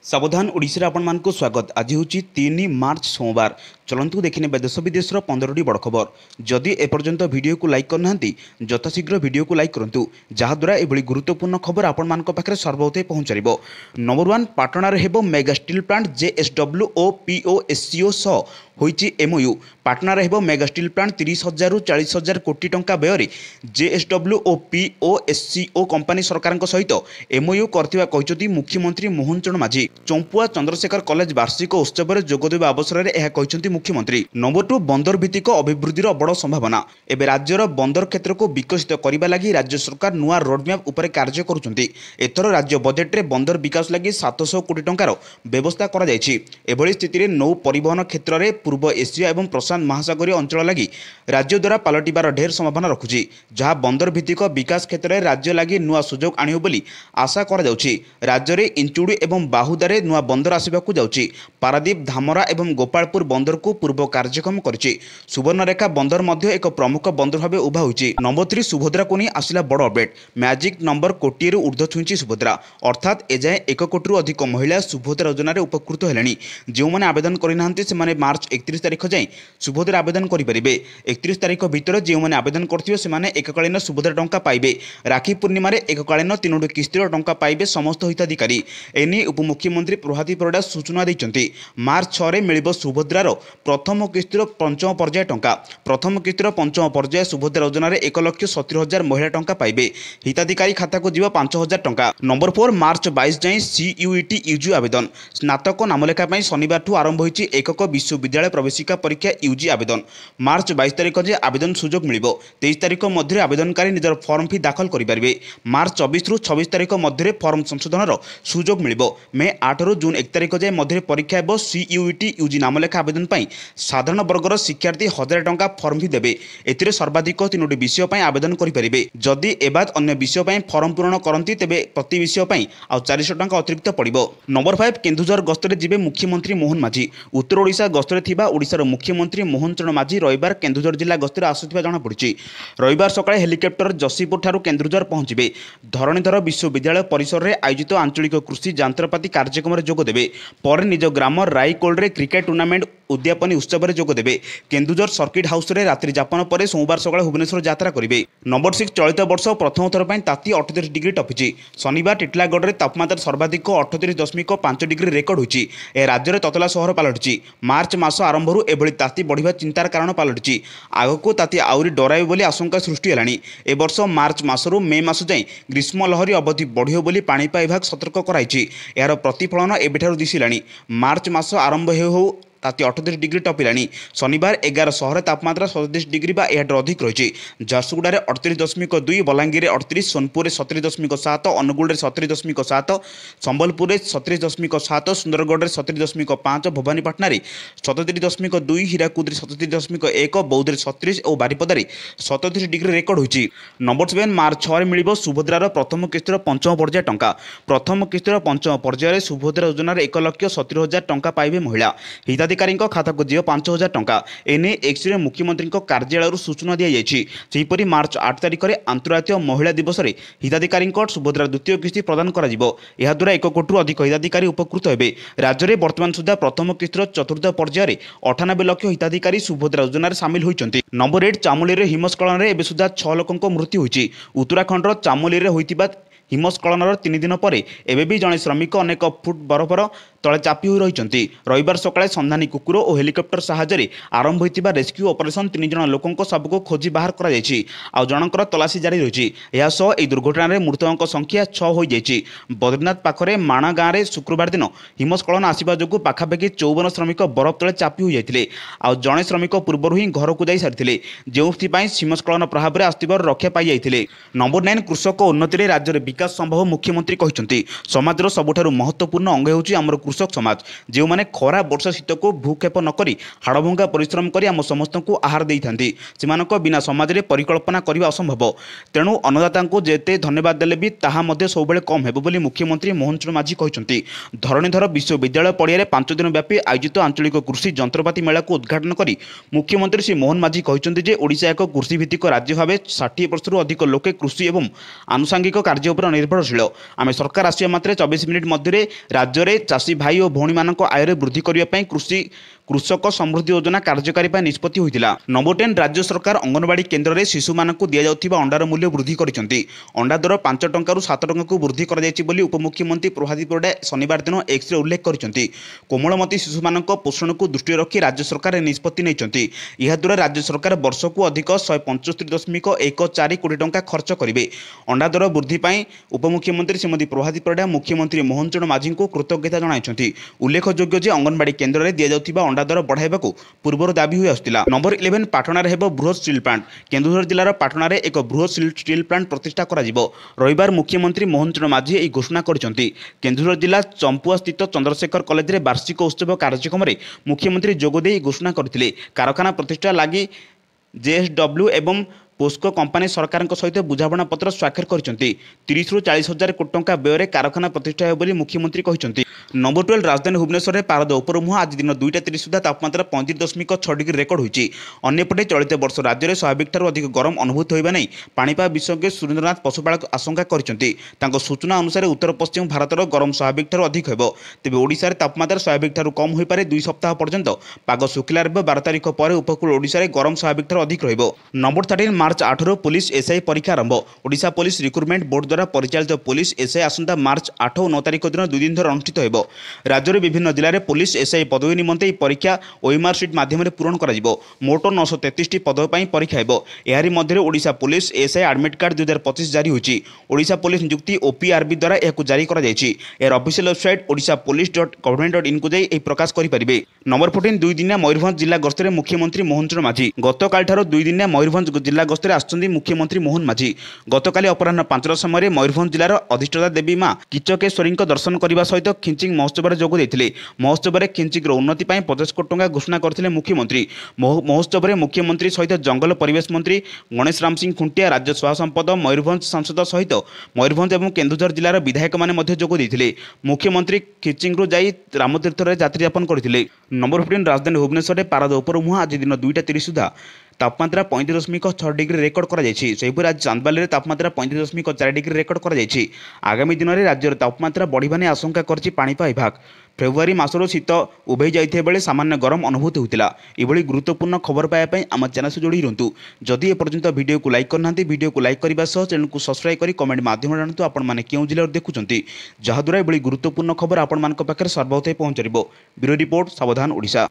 सावधान ओडिशा आपण मानक स्वागत। आज हूँ 3 मार्च सोमवार। चलतु देखने देश विदेश 15टी बड़ खबर। जदि एपर्यंत वीडियो को लाइक करना यथाशीघ्र वीडियो को लाइक करूँ जहाद्वारा एभली गुरुत्वपूर्ण खबर आपण मान पाखे सर्वोदय पहुँच। नंबर 1 पाटणार हेबो मेगा स्टील प्लांट जेएसडब्ल्यू ओ पीओएससीओ सह होईची एमओयू। पाटणार हेबो मेगा स्टील प्लांट 30,000 रु 40,000 कोटी टंका व्यय जेएसडब्ल्यू ओ पीओएससीओ कंपनी सरकार सहित एमओयू करथिबा कहिसथि मुख्यमंत्री मोहन चरण माझी। चंपुआ चंद्रशेखर कॉलेज वार्षिक उत्सव में जोगदेवा अवसर में यह कहते मुख्यमंत्री। नंबर 2 बंदर भित्तिक अभिवृद्धि बड़ संभावना। एवं राज्यर बंदर क्षेत्र को विकसित करने लगी राज्य सरकार नुआ रोडमैप उपर कार्य करुछंती। एथर राज्य बजेट रे बंदर विकास लगी 700 कोटी टंकार व्यवस्था करा जायछि। एभली स्थिति रे नौ परिवहन क्षेत्र में पूर्व एशिया और प्रशांत महासागरीय अंचल लगी राज्य द्वारा पलटिबार ढेर संभावना रखुछि, जहां बंदर भित्तिक विकास क्षेत्र में राज्य लगी नुआ सुजोग आनियो बोली आशा करा जाउछि। राज्य रे इंचुडी एवं बाहुदारे नुआ बंदर आसवाक जाउछि। पारादीप धामरा एवं गोपालपुर बंदर को पूर्व कार्यक्रम करिछि। सुवर्णरेखा बंदर मध्य एक प्रमुख बंदर भाव उभा होइछि। नंबर 3 सुभद्रा को नहीं आसिला बड़ अपडेट। मैजिक नंबर कोटी रु ऊर्ध्व छुईछि सुभद्रा, अर्थात एजाए 1 कोटी रु अधिक महिला सुभद्रा योजना रे उपकृत हेलेनी। जो माने आवेदन करिनांती से माने मार्च 31 तारिख जाए सुभद्रा आवेदन करिपारिबे। 31 तारिख भितर जो माने आवेदन करथिबे से माने एककालीन सुभद्रा टंका पाइबे। राखी पूर्णिमा रे एककालीन 3टी किस्तिर टंका पाइबे समस्त हिताधिकारी। एनी उपमुख्यमंत्री प्रभाती परिडा सूचना देइचंती। मार्च 6 रे मिलिबो सुभद्रार प्रथम किस्तिर पंचम पर्याय टंका। प्रथम किस्तिर पंचम पर्याय सुभद्रा योजना रे 1,70,000 महिला टंका पाइबे। हिताधिकारी खाता को जीव 5,000 टंका। नंबर 4 मार्च 22 जाए सीयूईटी यूजी आवेदन। स्नातक नामलेखा पाई शनिवार ठू आरंभ होइछि एकक विश्वविद्यालय प्रवेशिका परीक्षा यूजी आवेदन। मार्च 22 तारिख जे आवेदन सुजोग मिलिबो। 23 तारिख मध्य आवेदनकारी निजर फॉर्म फी दाखल करिपारिबे। मार्च 24 रु 26 तारिख मध्य फॉर्म संशोधनर सुजोग मिलिबो। मे 8 रु जून 1 तारिख जाए मध्य परीक्षा हेबो। सीयूईटी यूजी नामलेखा आवेदन पाई साधारण वर्गर शिक्षार्थी 1000 टंका फॉर्म फी देबे। एथिरे सर्वाधिक 3टी विषय पाई आवेदन करिपारिबे। जदि एबाद अन्य विषय पाई फॉर्म पूरण करंती तेबे प्रति विषय पाई आ 400 टंका अतिरिक्त पड़िबो। नंबर 5 केन्दुझर गस्तरे जिबे मुख्यमंत्री मोहन माझी। उत्तर ओडिशा गस्तरे थिबा ओडिशार मुख्यमंत्री मोहन चरण माझी रविवार केन्दुझर जिला गस्तरे आसुथिबा जणा पड़िछि। रविवार सकाळे हेलिकॉप्टर जसीपुर ठारू केन्दुझर पहुंचिबे। धरणीधर विश्वविद्यालय परिसर रे आयोजित आंचलिक कृषि यंत्रपाति कार्यक्रम रे जोग देबे। पर निज ग्राम रायकोल रे क्रिकेट टूर्नामेंट उद्यापनी उत्सव में जोग देबे। केन्दुझर सर्किट हाउस रे रात्रि जापन पर सोमवार सकाळे भुवनेश्वर यात्रा करिवे। नंबर 6 चलित वर्ष प्रथम थर पई ताती 38 डिग्री टपिछि। शनिवार टिटलागढ़ रे तापमात्रा सर्वाधिक 38.5 डिग्री रेकर्ड होइछि। ए राज्य रे ततला शहर पालटिछि। मार्च मास आरंभरू एभली ताती बढ़िबा चिंतार कारण पालटिछि। आगको ताती आउरी डराइबे बोली आशंका सृष्टि हेलानी। ए वर्ष मार्च मासरू मे मास जाए ग्रीष्म लहरी अवधि बढ़ियो बोली पाणीपाग विभाग सतर्क कराइछि। एहार प्रतिफलन एबेठारू दिसिलानी। मार्च मास आरंभ हेउ ताती 38 डिग्री टपिलानी। शनिवार 11 शहर तापमात्रा 37 डिग्री बा एहार अधिक रही। झारसुगुड़ा रे 38.2, बलांगीर रे 38, सोनपुर रे 37.7, अनुगुल रे 37.7, संबलपुर रे 37.7, सुंदरगढ़ रे 37.5, भवानीपाटना रे 37.2, हीराकुद रे 37.1, बौद्ध रे 36 और बारिपदा रे 37 डिग्री रेकर्ड होइछि। नंबर 7 मार्च 6 रे मिलिबो सुभद्रार प्रथम किस्तिर पंचम पर्याय टंका। प्रथम किस्तिर पंचम पर्याय रे सुभद्रा योजना रे 1,70,000 टंका पाइबे महिला। हिताधिकारी खाता को जीव 5,000 टंका। एने एक्सरे मुख्यमंत्री कार्यालय सूचना दी जाइछि। सेहीपरि मार्च 8 तारिख में अंतर्राष्ट्रीय महिला दिवस रे हिताधिकारी सुभद्रा द्वितीय किस्ती प्रदान करा जिवो। एहा द्वारा 1 कोटी रु अधिक हिताधिकारी उपकृत हेबे। राज्य में वर्तमान सुधा प्रथम किस्तिर चतुर्थ पर्याय 98 लाख हिताधिकारी सुभद्रा योजना सामिल होइचंती। नंबर 8 चामोली रे हिमस्खलन रे एबे सुधा 6 लोकक मृत्यु होइछि। उत्तराखंड चामोली रे होइतिबा हिमस्खलन 3 दिन पर एवं भी जड़े श्रमिक अनेक फुट बरफर तले चापी हुई रही। रविवार सकाळे संधानी कुकुर और हेलिकॉप्टर साहाय्य आरंभ होइतिबा रेस्क्यू ऑपरेशन 3 जन लोकों सबको खोजी बाहर करा जायछि। आ जनकर तलाशी जारी रही। यह सह एही दुर्घटना रे मृतकों संख्या 6 हो जायछि। बद्रीनाथ पाखरे माणा गाँव में शुक्रवार दिन हिमस्खलन आसिबा जोगु पाखापाखि 54 श्रमिक बरफ तले चापी हुई जाइतिले। आ जड़े श्रमिक पूर्व ही घर को जाई सारिथिले, जेउथिपाई हिमस्खलन प्रभाव में आसथिबार रक्षा पाई जाइतिले। नंबर 9 कृषक उन्नति रे राज्य विकास संभव मुख्यमंत्री कहते समाजर सबुठारु महत्वपूर्ण अंग होउछि आमर कृषक समाज, जो माने खरा वर्षा शीत को भूक्षेप नक हाड़भंगा परिश्रम कर आम समस्त को आहार दे था। बिना समाज में परिकल्पना करने असंभव। तेणु अन्नदाता को जेते धन्यवाद देले भी ताहा मध्य सबुबले कम हेबो बोली मुख्यमंत्री मोहन चरण माझी कहते। धरणीधर विश्वविद्यालय पड़िया 5 दिन व्यापी आयोजित आंचलिक कृषि यंत्रपाति मेला को उद्घाटन कर मुख्यमंत्री श्री मोहन माझी कहते ओडिशा एक कृषिभित्तिक राज्य भाव 60 वर्ष अधिक लोके कृषि एवं आनुषंगिक कार्य उपर निर्भरशील आम सरकार आसिया मात्रे 24 मिनिट मध्य राज्य में चाषी भाई और भौणी मान आय वृद्धि करने कृषक समृद्धि योजना कार्यकारी निष्पत्ति होता। नंबर 10 राज्य सरकार अंगनवाड़ी केन्द्र में शिशु मानक दि जाउथिबा अंडार मूल्य वृद्धि करिसेंति। अंडा दर 5 टंका रु 7 टंका को वृद्धि कर जायछि बोली उपमुख्यमंत्री प्रभात परिडा शनिवार दिन एक्स रे उल्लेख करिसेंति। कोमलमती शिशु मानक पोषण को दृष्टि रखी राज्य सरकार निष्पत्ति नैछंति। यह द्वारा राज्य सरकार वर्ष को अधिक 175.14 कोटी टंका खर्च करेंगे। अंडा दर वृद्धि पर उपमुख्यमंत्री श्रीमती प्रभात परिडा मुख्यमंत्री मोहन चरण माझी को कृतज्ञता जणाइछंति। उल्लेखयोग्य जे अंगनवाड़ी केन्द्र में दि जाउथिबा अंडा दर बढ़ाइबा पूर्व दाबी हुई आसुला। नंबर 11 पाटणार हेब बृहत स्टील प्लांट। केन्दुझर जिलार पाटणार एक बृहत स्टील प्लांट प्रतिष्ठा कराजिबो। रविवार मुख्यमंत्री मोहन चरण माझी यह घोषणा करिसेंति। केन्दुझर जिला चंपुआ स्थित चंद्रशेखर कॉलेज रे वार्षिक उत्सव कार्यक्रम में मुख्यमंत्री जोगदे घोषणा करथिले। कारखाना प्रतिष्ठा लागि जेएसडब्ल्यू एवं पोस्को कंपानी सरकार सहित बुझाणा पत्र स्वाक्षर करछंती। 30 रु 40 हजार कोटी टंका व्यय कारखाना प्रतिष्ठा होबोली मुख्यमंत्री कहिसंती। नंबर 12 राजधानी भुवनेश्वर में पारद उपरमुह आज दिन 2:30 सुधा तापमात्रा 35.6 डिग्री रेकर्ड होईछि। अन्यपटे चलित वर्ष राज्य में स्वाभाविक ठारू अधिक गरम अनुभूत होइबा नै पाणीपाग विशेषज्ञ सुरेंद्रनाथ पशुपालक आशंका करछंती। तांको सूचना अनुसार उत्तर पश्चिम भारतर गरम स्वाभाविक ठारू अधिक हेबो। तेबे ओडिशा रे तापमात्रा स्वाभाविक ठारू कम होई पारे 2 सप्ताह पर्यंत पाग सुखिला रहबो। 12 तारिख पर उपकूल ओडिशा रे गरम स्वाभाविक ठारू अधिक रहइबो। नंबर 13 मार्च 8 रु पुलिस एसआई परीक्षा आरंभ। ओडिशा पुलिस रिक्रुटमेंट बोर्ड द्वारा परिचालित पुलिस एसआई आसंता मार्च 8 और 9 तारिख दिन 2 दिन धरि अनुष्ठित हेबो। राज्य रे विभिन्न जिले में पुलिस एसआई पदवी निमंते परीक्षा ओएमआर सीट माध्यम पूरण कराजिबो। मोट 933 टी पद पर परीक्षा हेबो। एहारी मध्य Odisha police SI admit card 2025 जारी होछि। ओडिशा पुलिस नियुक्ति ओपीआरबी द्वारा यह जारी करा जायछि। एयर ऑफिशियल वेबसाइट odishapolice.government.in को जाई प्रकाश करि परिबे। नंबर 14 2 दिनिया मयूरभंज जिला गस्तर मुख्यमंत्री मोहन चरण माझी। गतकाल ठारो 2 दिनिया मयूरभंज जिला गस्तर आछंती मुख्यमंत्री मोहन माझी। गतकाली अपराह्न 5 समय मयूरभंज जिलार अधिष्ठाता देवी मां किचकेश्वरी दर्शन करने सहित खिंचिंग महोत्सव में जोग देते। महोत्सव में खिंचिंग उन्नति 50 कोटी टंका घोषणा करथिले मुख्यमंत्री। महोत्सव में मुख्यमंत्री सहित जंगल परिवेश मंत्री गणेश राम सिंह खुंटिया, राज्य सभा संपद मयूरभंज सांसद सहित मयूरभंज और केन्दुझर जिलार विधायक माने जोग देते। मुख्यमंत्री खिंचिंग जाई रामतीर्थ में यात्री यापन करथिले। नंबर 15 राजधानी भुवनेश्वर में पारद उपरमुह आज दिन 2:30 सुधा तापमात्रा 35.6 डिग्री रेकर्ड करा जायछि। सेहिपरि आज चांदबाली रे तापमात्रा 35.4 डिग्री रेकर्ड करा जायछि। आगामी दिन में राज्यर तापमात्रा बढ़िबा नै आशंका करछि पाणीपाग विभाग। फेब्रुआरी मासरो शीत उभै जाइथिबा बेले सामान्य गरम अनुभूत होतिला। एभली गुरुत्वपूर्ण खबर पाइबा पई आम चैनल से जोड़ी रहंतु। जदि एपर्यंत वीडियो को लाइक करनांती वीडियो को लाइक करबा सह चैनल को सब्सक्राइब करी कमेंट माध्यम जानतु आपण माने केउ जिल्ला देखुचंती, जहा द्वारा एभली गुरुत्वपूर्ण खबर आपण मानक पाखरे सर्वप्रथम पहुंचरिबो। ब्यूरो रिपोर्ट, सावधान ओडिशा।